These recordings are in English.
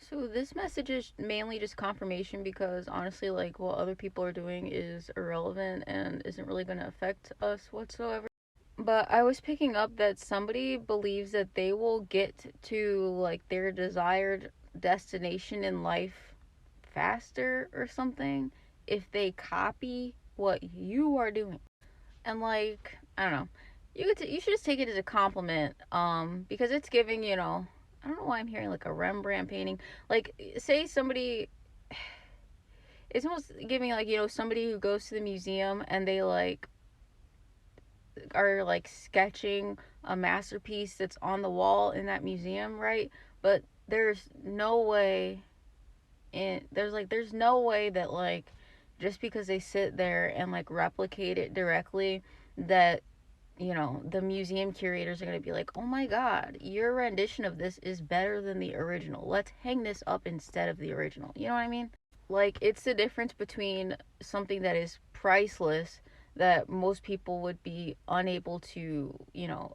So this message is mainly just confirmation because honestly, like what other people are doing is irrelevant and isn't really going to affect us whatsoever. But I was picking up that somebody believes that they will get to like their desired destination in life faster or something if they copy what you are doing. And like, I don't know. You should just take it as a compliment because it's giving, I don't know why I'm hearing like a Rembrandt painting. Like say somebody it's almost giving like, somebody who goes to the museum and they like are like sketching a masterpiece that's on the wall in that museum, right? But there's no way that like just because they sit there and like replicate it directly that the museum curators are going to be like, oh my god, your rendition of this is better than the original. Let's hang this up instead of the original. You know what I mean? Like, it's the difference between something that is priceless that most people would be unable to,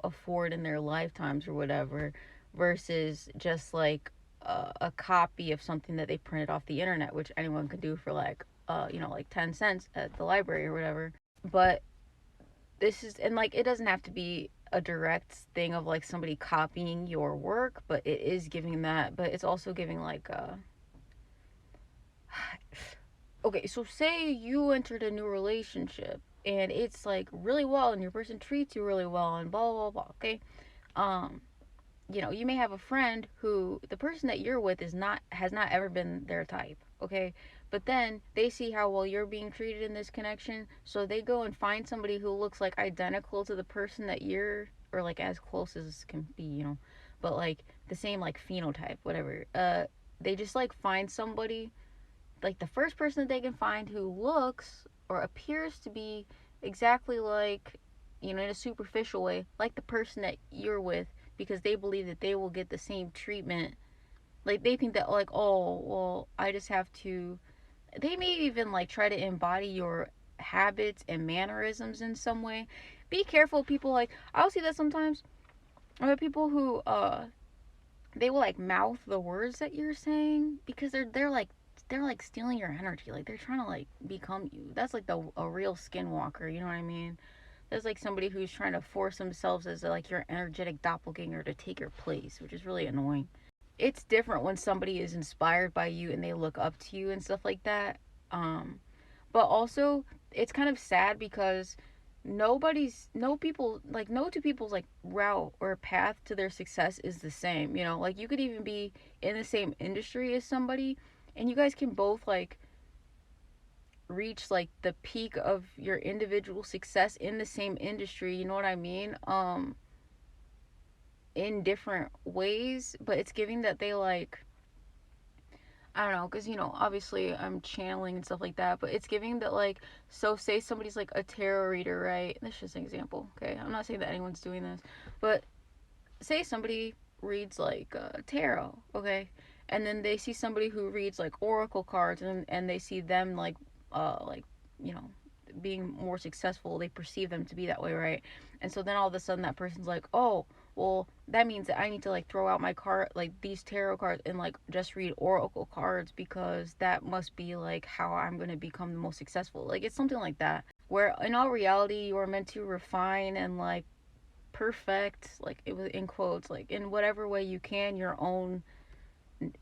afford in their lifetimes or whatever, versus just like a copy of something that they printed off the internet, which anyone could do for like, like 10 cents at the library or whatever. But this is, and like, it doesn't have to be a direct thing of like somebody copying your work, but it is giving that, but it's also giving like, okay, so say you entered a new relationship and it's like really well and your person treats you really well and blah blah blah, okay? Um, you may have a friend who the person that you're with is not has not ever been their type, okay? But then they see how well you're being treated in this connection, so they go and find somebody who looks like identical to the person that you're or like as close as can be, but like the same like phenotype, whatever. They just like find somebody like the first person that they can find who looks or appears to be exactly like, in a superficial way, like the person that you're with, because they believe that they will get the same treatment. Like they think that, like, oh, well, I just have to. They may even like try to embody your habits and mannerisms in some way. Be careful, people. Like, I'll see that sometimes. People who they will like mouth the words that you're saying because they're like stealing your energy. Like they're trying to like become you. That's like a real skinwalker. You know what I mean? That's like somebody who's trying to force themselves as like your energetic doppelganger to take your place, which is really annoying. It's different when somebody is inspired by you and they look up to you and stuff like that. But also it's kind of sad because no two people's like route or path to their success is the same. Like you could even be in the same industry as somebody and you guys can both like reach like the peak of your individual success in the same industry, you know what I mean? In different ways, but it's giving that they like, I don't know, because obviously I'm channeling and stuff like that, but it's giving that like, so say somebody's like a tarot reader, right? That's just an example, okay? I'm not saying that anyone's doing this, but say somebody reads like tarot, okay? And then they see somebody who reads like oracle cards, and they see them like, you know, being more successful. They perceive them to be that way, right? And so then all of a sudden that person's like, oh, well, that means that I need to like throw out my card, like these tarot cards, and like just read oracle cards because that must be like how I'm going to become the most successful. Like it's something like that. Where in all reality, you are meant to refine and like perfect, like it was in quotes, like in whatever way you can, your own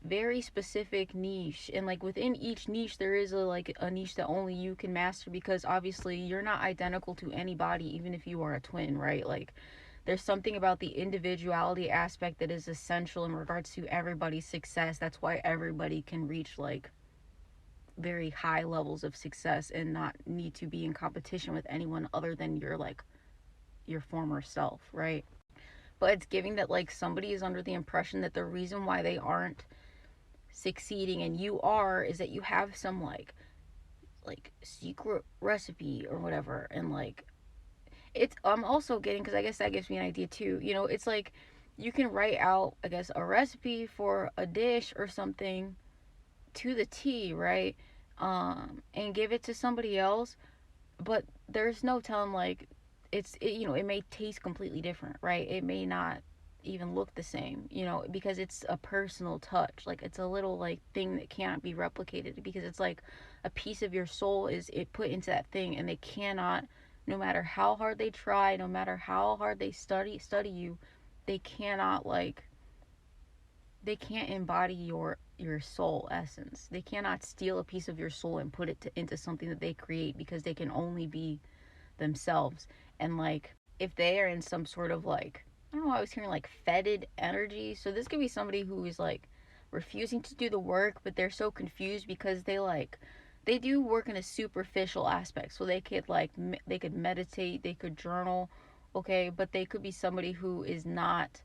very specific niche. And like within each niche there is a niche that only you can master, because obviously you're not identical to anybody, even if you are a twin, right? Like there's something about the individuality aspect that is essential in regards to everybody's success. That's why everybody can reach like very high levels of success and not need to be in competition with anyone other than your former self, right? But it's giving that like somebody is under the impression that the reason why they aren't succeeding and you are is that you have some like secret recipe or whatever. And like it's I'm also getting, because I guess that gives me an idea too, it's like you can write out, I guess, a recipe for a dish or something to the T, right? And give it to somebody else, but there's no telling, like it may taste completely different, right? It may not, even look the same, you know, because it's a personal touch. Like it's a little like thing that can't be replicated, because it's like a piece of your soul is it put into that thing, and they cannot, no matter how hard they try, no matter how hard they study you, they cannot like, they can't embody your soul essence. They cannot steal a piece of your soul and put it into something that they create, because they can only be themselves. And like if they are in some sort of like, I don't know, I was hearing like fetid energy. So this could be somebody who is like refusing to do the work, but they're so confused because they like, they do work in a superficial aspect. So they could like they could meditate, they could journal, okay, but they could be somebody who is not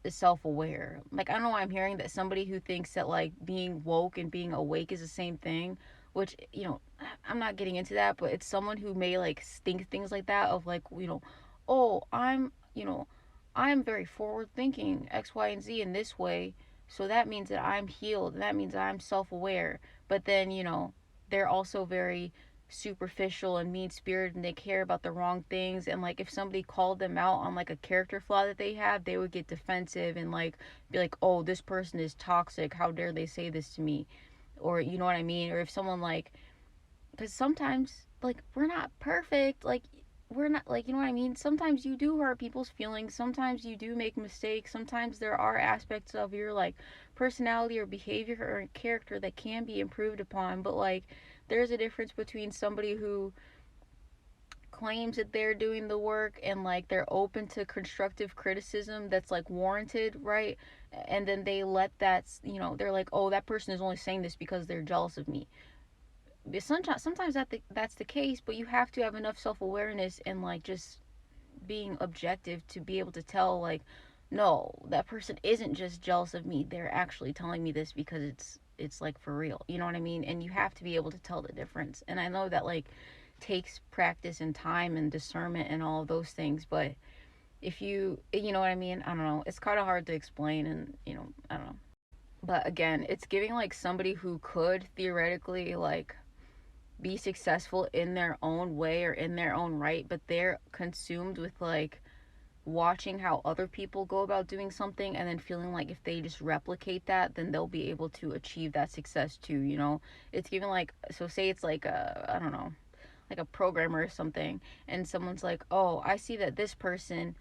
self-aware. Like I don't know why I'm hearing that somebody who thinks that like being woke and being awake is the same thing, which, you know, I'm not getting into that, but it's someone who may like think things like that of like, you know, oh, I'm, you know, I'm very forward thinking X, Y, and Z in this way, so that means that I'm healed, and that means that I'm self-aware. But then, you know, they're also very superficial and mean spirited, and they care about the wrong things. And like if somebody called them out on like a character flaw that they have, they would get defensive and like be like, oh, this person is toxic, how dare they say this to me, or you know what I mean. Or if someone like, because sometimes like we're not perfect, like we're not, like, you know what I mean, sometimes you do hurt people's feelings, sometimes you do make mistakes, sometimes there are aspects of your like personality or behavior or character that can be improved upon. But like there's a difference between somebody who claims that they're doing the work and like they're open to constructive criticism that's like warranted, right? And then they let that, you know, they're like, oh, that person is only saying this because they're jealous of me. Sometimes that's the case, but you have to have enough self-awareness and like just being objective to be able to tell like, no, that person isn't just jealous of me, they're actually telling me this because it's like for real, you know what I mean? And you have to be able to tell the difference. And I know that like takes practice and time and discernment and all of those things, but if you know what I mean, I don't know, it's kind of hard to explain. And you know, I don't know, but again, it's giving like somebody who could theoretically like be successful in their own way or in their own right, but they're consumed with like watching how other people go about doing something, and then feeling like if they just replicate that, then they'll be able to achieve that success too, you know? It's given like, so say it's like a, I don't know, like a programmer or something, and someone's like, oh, I see that this person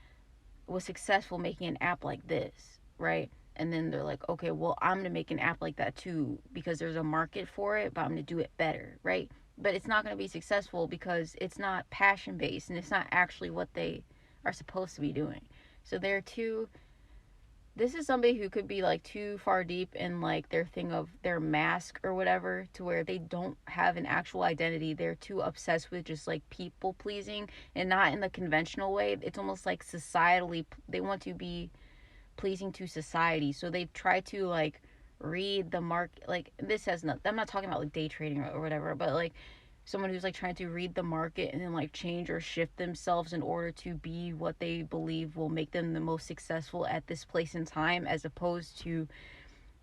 was successful making an app like this, right? And then they're like, okay, well, I'm gonna make an app like that too because there's a market for it, but I'm gonna do it better, right? But it's not gonna be successful because it's not passion based and it's not actually what they are supposed to be doing. So they're too, this is somebody who could be like too far deep in like their thing of their mask or whatever, to where they don't have an actual identity. They're too obsessed with just like people pleasing, and not in the conventional way. It's almost like societally, they want to be pleasing to society. So they try to like read the market. Like this has not, I'm not talking about like day trading or whatever, but like someone who's like trying to read the market and then like change or shift themselves in order to be what they believe will make them the most successful at this place in time, as opposed to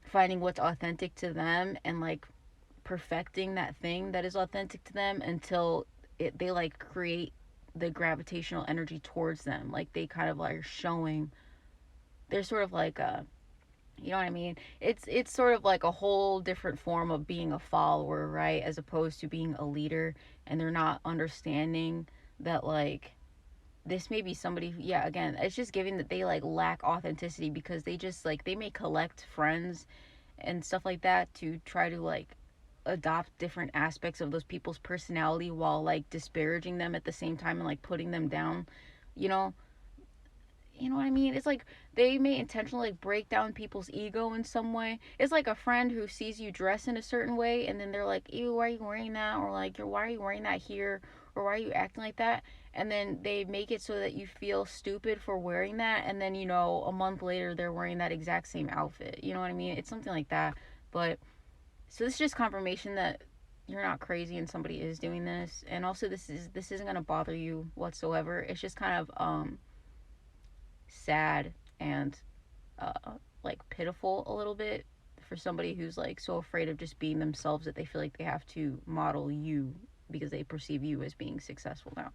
finding what's authentic to them and like perfecting that thing that is authentic to them until they like create the gravitational energy towards them. Like they kind of like are showing, they're sort of like a, you know what I mean? It's sort of like a whole different form of being a follower, right? As opposed to being a leader. And they're not understanding that like this may be somebody who, yeah, again, it's just giving that they like lack authenticity, because they just like, they may collect friends and stuff like that to try to like adopt different aspects of those people's personality while like disparaging them at the same time and like putting them down, you know? You know what I mean? It's like they may intentionally like break down people's ego in some way. It's like a friend who sees you dress in a certain way, and then they're like, ew, why are you wearing that? Or like, why are you wearing that here? Or why are you acting like that? And then they make it so that you feel stupid for wearing that, and then, you know, a month later they're wearing that exact same outfit. You know what I mean? It's something like that. But so this is just confirmation that you're not crazy and somebody is doing this. And also this isn't gonna bother you whatsoever. It's just kind of sad and like pitiful a little bit for somebody who's like so afraid of just being themselves that they feel like they have to model you because they perceive you as being successful now.